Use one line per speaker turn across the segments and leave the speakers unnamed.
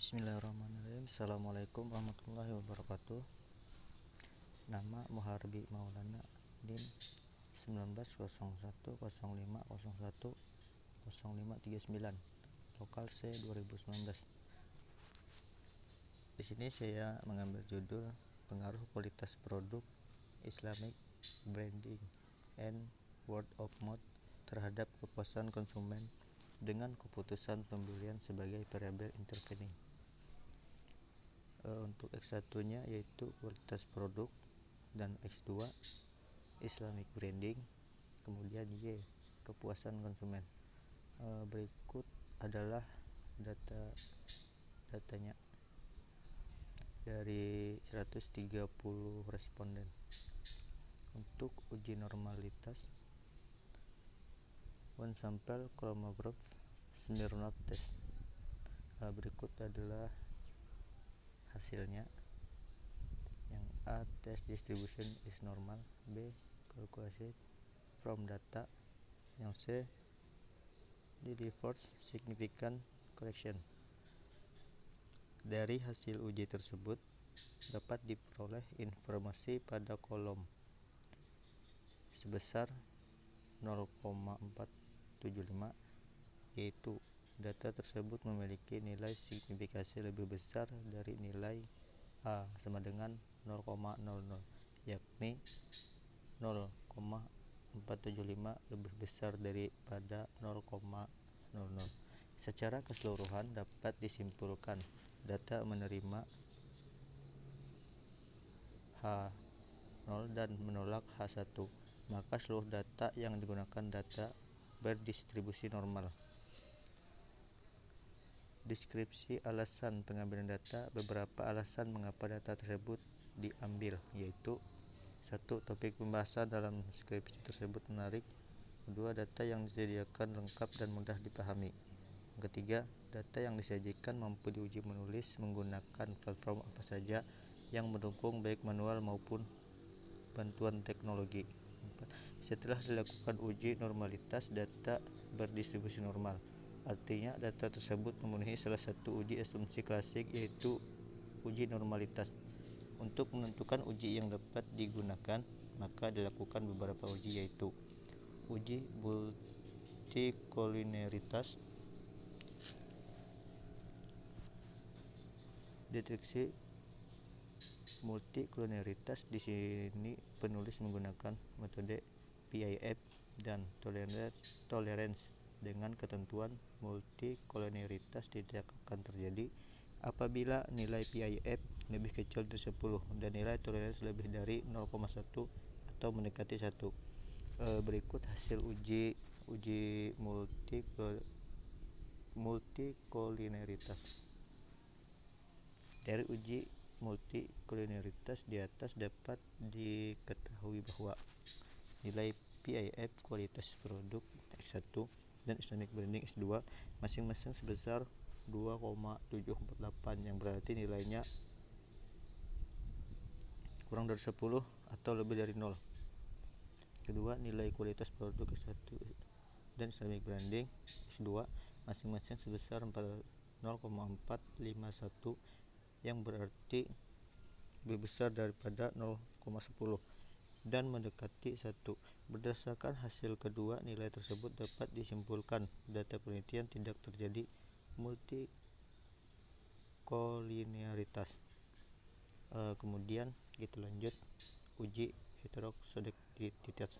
Bismillahirrahmanirrahim. Assalamualaikum warahmatullahi wabarakatuh. Nama Muharbi Maulana, NIM 190105010539, lokal C 2019. Di sini saya mengambil judul pengaruh kualitas produk Islamic branding and word of mouth terhadap kepuasan konsumen dengan keputusan pembelian sebagai variabel intervening. Untuk X1-nya yaitu kualitas produk, dan X2 Islamic branding, kemudian Y kepuasan konsumen. Berikut adalah datanya dari 130 responden. Untuk uji normalitas, one sample chromograph Smirnov test. Berikut adalah hasilnya. Yang A, test distribution is normal. B, calculated from data. Yang C, delivers significant correction. Dari hasil uji tersebut dapat diperoleh informasi pada kolom sebesar 0,475, yaitu data tersebut memiliki nilai signifikasi lebih besar dari nilai A sama dengan 0,00, yakni 0,475 lebih besar daripada 0,00. Secara keseluruhan dapat disimpulkan data menerima H0 dan menolak H1, maka seluruh data yang digunakan data berdistribusi normal. Deskripsi alasan pengambilan data. Beberapa alasan mengapa data tersebut diambil, yaitu 1. Topik pembahasan dalam deskripsi tersebut menarik. 2. Data yang disediakan lengkap dan mudah dipahami. Ketiga, data yang disajikan mampu diuji menulis menggunakan platform apa saja yang mendukung baik manual maupun bantuan teknologi. 4. Setelah dilakukan uji normalitas, data berdistribusi normal. Artinya data tersebut memenuhi salah satu uji asumsi klasik, yaitu uji normalitas. Untuk menentukan uji yang dapat digunakan, maka dilakukan beberapa uji, yaitu uji multikolinialitas, deteksi multikolinialitas. Di sini penulis menggunakan metode PIF dan tolerance dengan ketentuan multikolinialitas tidak akan terjadi apabila nilai PIF lebih kecil dari 10 dan nilai toleransi lebih dari 0,1 atau mendekati 1. Berikut hasil uji multikolinialitas. Dari uji multikolinialitas di atas dapat diketahui bahwa nilai PIF kualitas produk X1 dan Islamic branding X2 masing-masing sebesar 2,748, yang berarti nilainya kurang dari 10 atau lebih dari 0. Kedua, nilai kualitas produk X1 dan Islamic branding X2 masing-masing sebesar 0,451, yang berarti lebih besar daripada 0,10 dan mendekati 1. Berdasarkan hasil kedua nilai tersebut dapat disimpulkan data penelitian tidak terjadi multikolinialitas. Kemudian kita lanjut uji heteroskodektisitas.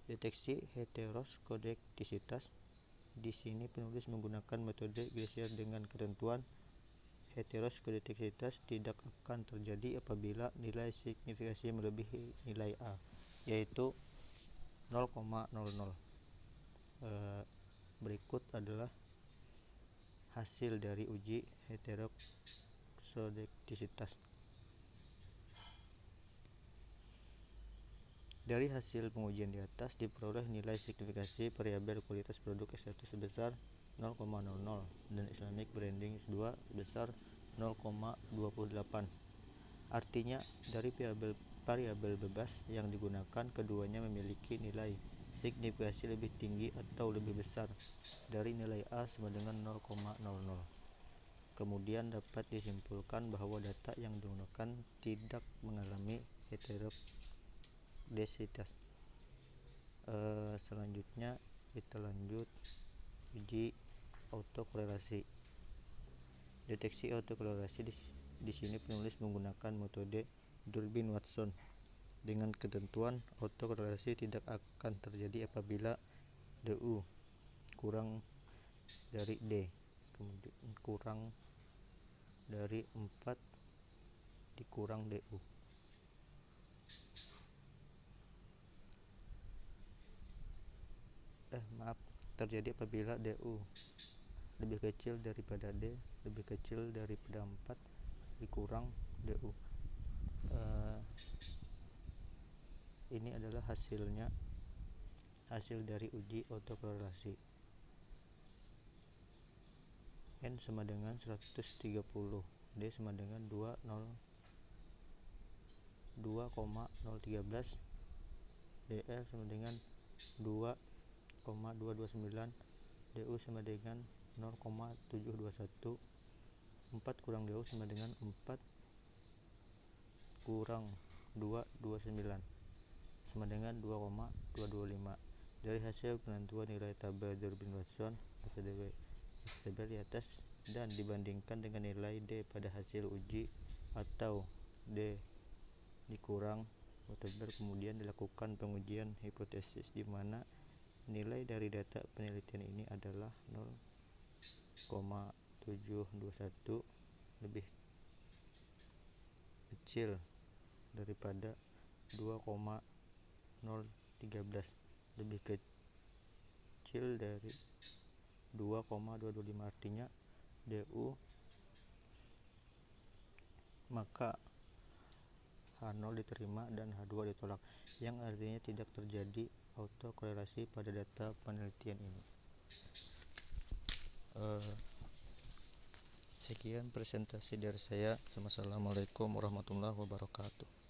Deteksi heteroskodektisitas. Di sini penulis menggunakan metode Glaser dengan ketentuan heteroskodektisitas tidak akan terjadi apabila nilai signifikasi melebihi nilai A, yaitu 0,00. Berikut adalah hasil dari uji heteroskodektisitas. Dari hasil pengujian di atas diperoleh nilai signifikasi variabel kualitas produk S1 sebesar 0,00 dan Islamic branding S2 sebesar 0,28. Artinya dari variabel bebas yang digunakan, keduanya memiliki nilai signifikasi lebih tinggi atau lebih besar dari nilai A sama dengan 0,00. Kemudian dapat disimpulkan bahwa data yang digunakan tidak mengalami heterodesitas. Selanjutnya kita lanjut uji autokorelasi. Deteksi autokorelasi di sini penulis menggunakan metode Durbin-Watson dengan ketentuan autokorelasi tidak akan terjadi apabila DU kurang dari D, kemudian kurang dari 4 dikurang DU. Terjadi apabila DU lebih kecil daripada D, lebih kecil daripada 4 dikurang DU. Ini adalah hasil dari uji autokorelasi. N sama dengan 130, D sama dengan 2,013, DL sama dengan 2,229, DU sama dengan 0,721, 4 kurang DU sama dengan 4 kurang 229 sama dengan 2,225. Dari hasil penentuan nilai tabel Durbin-Watson STB di atas dan dibandingkan dengan nilai D pada hasil uji atau D dikurang tabel, kemudian dilakukan pengujian hipotesis di mana nilai dari data penelitian ini adalah 0,721 lebih kecil daripada 2,013 lebih kecil dari 2,225. artinya DU, maka H0 diterima dan H2 ditolak, yang artinya tidak terjadi autokorelasi pada data penelitian ini. Sekian presentasi dari saya. Wassalamualaikum warahmatullahi wabarakatuh.